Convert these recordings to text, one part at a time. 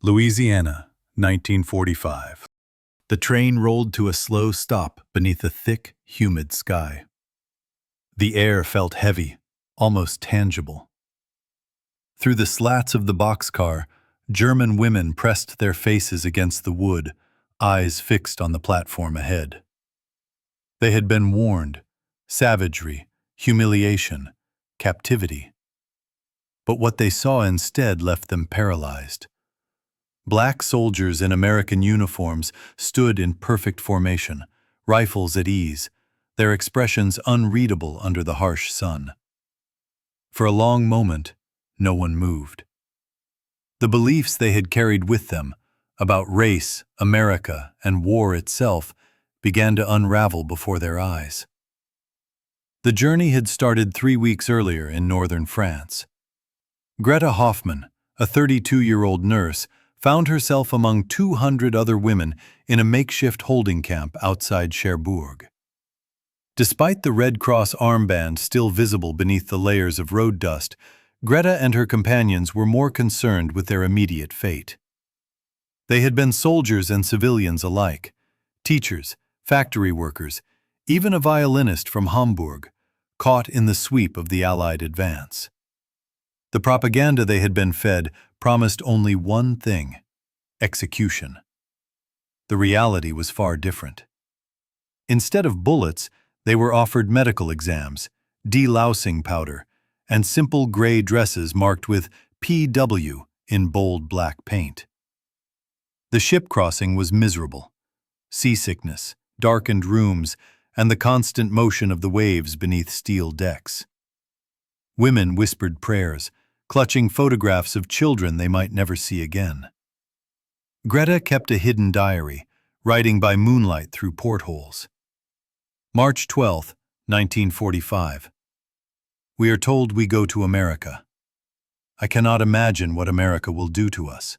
Louisiana, 1945. The train rolled to a slow stop beneath a thick, humid sky. The air felt heavy, almost tangible. Through the slats of the boxcar, German women pressed their faces against the wood, eyes fixed on the platform ahead. They had been warned: savagery, humiliation, captivity. But what they saw instead left them paralyzed. Black soldiers in American uniforms stood in perfect formation, rifles at ease, their expressions unreadable under the harsh sun. For a long moment, no one moved. The beliefs they had carried with them about race, America, and war itself began to unravel before their eyes. The journey had started 3 weeks earlier in northern France. Greta Hoffmann, a 32-year-old nurse, found herself among 200 other women in a makeshift holding camp outside Cherbourg. Despite the Red Cross armband still visible beneath the layers of road dust, Greta and her companions were more concerned with their immediate fate. They had been soldiers and civilians alike, teachers, factory workers, even a violinist from Hamburg, caught in the sweep of the Allied advance. The propaganda they had been fed promised only one thing: execution. The reality was far different. Instead of bullets, they were offered medical exams, delousing powder, and simple gray dresses marked with POW in bold black paint. The ship crossing was miserable. Seasickness, darkened rooms, and the constant motion of the waves beneath steel decks. Women whispered prayers, clutching photographs of children they might never see again. Greta kept a hidden diary, writing by moonlight through portholes. March 12, 1945. We are told we go to America. I cannot imagine what America will do to us.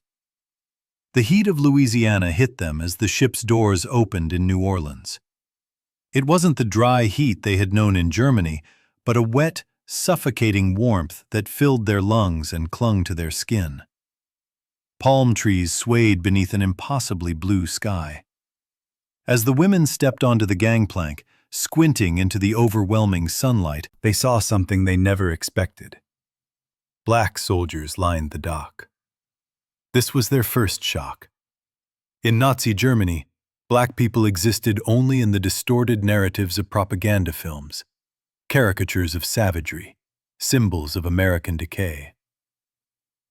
The heat of Louisiana hit them as the ship's doors opened in New Orleans. It wasn't the dry heat they had known in Germany, but a wet, suffocating warmth that filled their lungs and clung to their skin. Palm trees swayed beneath an impossibly blue sky. As the women stepped onto the gangplank, squinting into the overwhelming sunlight, they saw something they never expected. Black soldiers lined the dock. This was their first shock. In Nazi Germany, black people existed only in the distorted narratives of propaganda films, caricatures of savagery, symbols of American decay.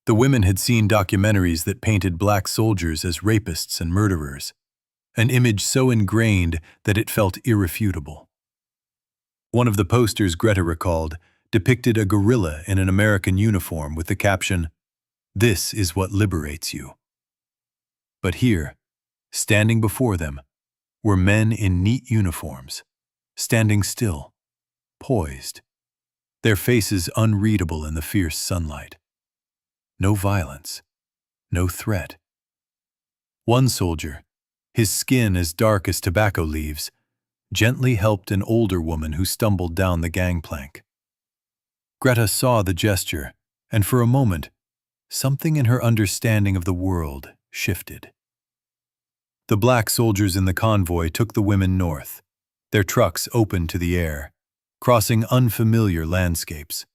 The women had seen documentaries that painted black soldiers as rapists and murderers, an image so ingrained that it felt irrefutable. One of the posters Greta recalled depicted a gorilla in an American uniform with the caption, "This is what liberates you." But here, standing before them, were men in neat uniforms, standing still, poised, their faces unreadable in the fierce sunlight. No violence, no threat. One soldier, his skin as dark as tobacco leaves, gently helped an older woman who stumbled down the gangplank. Greta saw the gesture, and for a moment, something in her understanding of the world shifted. The black soldiers in the convoy took the women north, their trucks open to the air, crossing unfamiliar landscapes.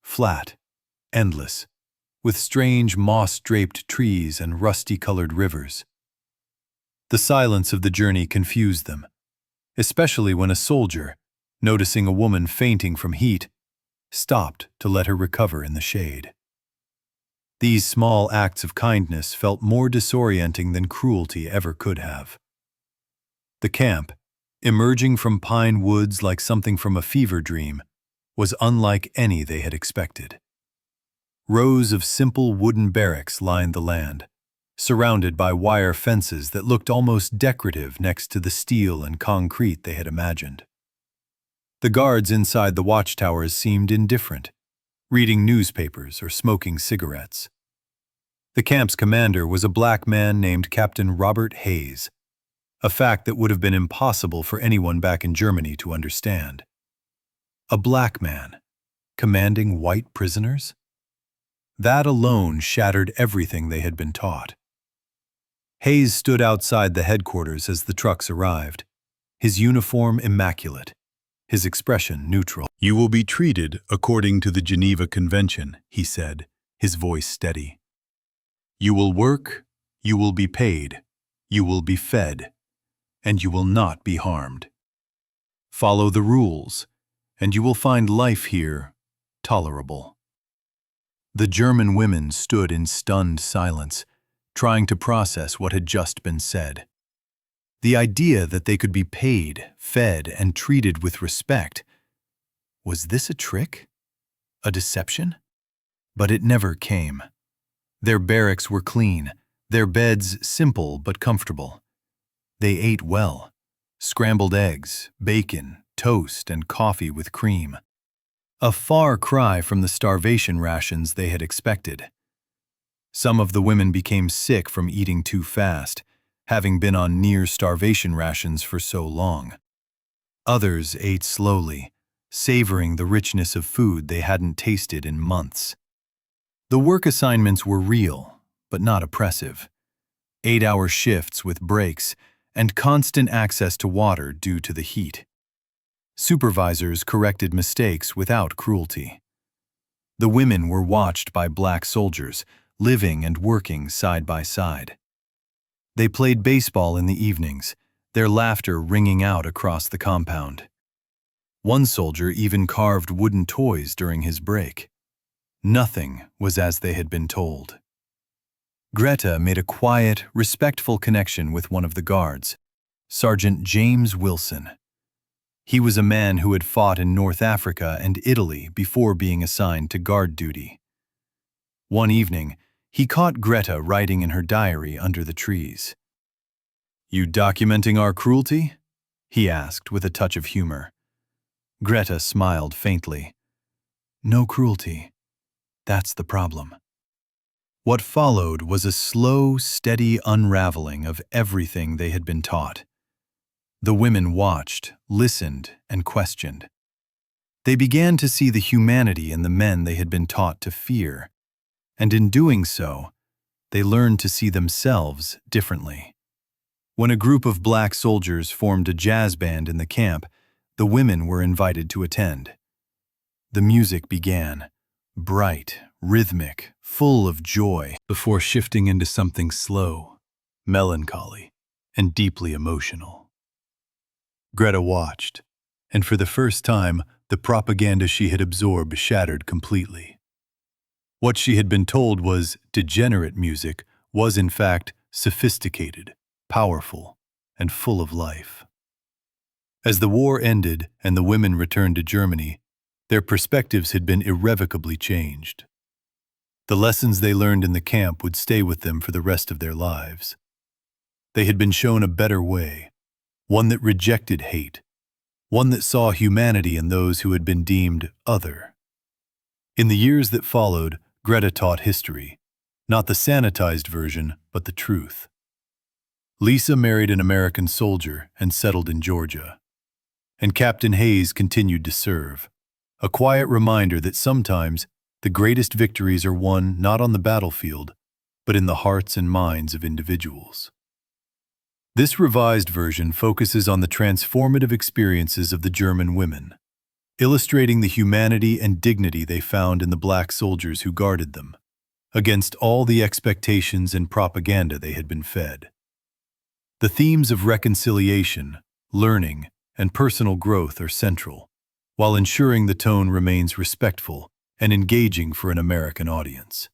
Flat, endless, with strange moss-draped trees and rusty-colored rivers. The silence of the journey confused them, especially when a soldier, noticing a woman fainting from heat, stopped to let her recover in the shade. These small acts of kindness felt more disorienting than cruelty ever could have. The camp, emerging from pine woods like something from a fever dream, was unlike any they had expected. Rows of simple wooden barracks lined the land, surrounded by wire fences that looked almost decorative next to the steel and concrete they had imagined. The guards inside the watchtowers seemed indifferent, reading newspapers or smoking cigarettes. The camp's commander was a black man named Captain Robert Hayes, a fact that would have been impossible for anyone back in Germany to understand. A black man, commanding white prisoners? That alone shattered everything they had been taught. Hayes stood outside the headquarters as the trucks arrived, his uniform immaculate, his expression neutral. "You will be treated according to the Geneva Convention," he said, his voice steady. "You will work, you will be paid, you will be fed, and you will not be harmed. Follow the rules, and you will find life here tolerable." The German women stood in stunned silence, trying to process what had just been said. The idea that they could be paid, fed, and treated with respect. Was this a trick? A deception? But it never came. Their barracks were clean, their beds simple but comfortable. They ate well: scrambled eggs, bacon, toast, and coffee with cream. A far cry from the starvation rations they had expected. Some of the women became sick from eating too fast, having been on near-starvation rations for so long. Others ate slowly, savoring the richness of food they hadn't tasted in months. The work assignments were real, but not oppressive. 8-hour shifts with breaks and constant access to water due to the heat. Supervisors corrected mistakes without cruelty. The women were watched by black soldiers, living and working side by side. They played baseball in the evenings, their laughter ringing out across the compound. One soldier even carved wooden toys during his break. Nothing was as they had been told. Greta made a quiet, respectful connection with one of the guards, Sergeant James Wilson. He was a man who had fought in North Africa and Italy before being assigned to guard duty. One evening, he caught Greta writing in her diary under the trees. "You documenting our cruelty?" he asked with a touch of humor. Greta smiled faintly. "No cruelty. That's the problem." What followed was a slow, steady unraveling of everything they had been taught. The women watched, listened, and questioned. They began to see the humanity in the men they had been taught to fear, and in doing so, they learned to see themselves differently. When a group of black soldiers formed a jazz band in the camp, the women were invited to attend. The music began, bright, rhythmic, full of joy, before shifting into something slow, melancholy, and deeply emotional. Greta watched, and for the first time, the propaganda she had absorbed shattered completely. What she had been told was degenerate music was in fact sophisticated, powerful, and full of life. As the war ended and the women returned to Germany, their perspectives had been irrevocably changed. The lessons they learned in the camp would stay with them for the rest of their lives. They had been shown a better way, one that rejected hate, one that saw humanity in those who had been deemed other. In the years that followed, Greta taught history, not the sanitized version, but the truth. Lisa married an American soldier and settled in Georgia. And Captain Hayes continued to serve, a quiet reminder that sometimes the greatest victories are won not on the battlefield, but in the hearts and minds of individuals. This revised version focuses on the transformative experiences of the German women, illustrating the humanity and dignity they found in the black soldiers who guarded them, against all the expectations and propaganda they had been fed. The themes of reconciliation, learning, and personal growth are central, while ensuring the tone remains respectful and engaging for an American audience.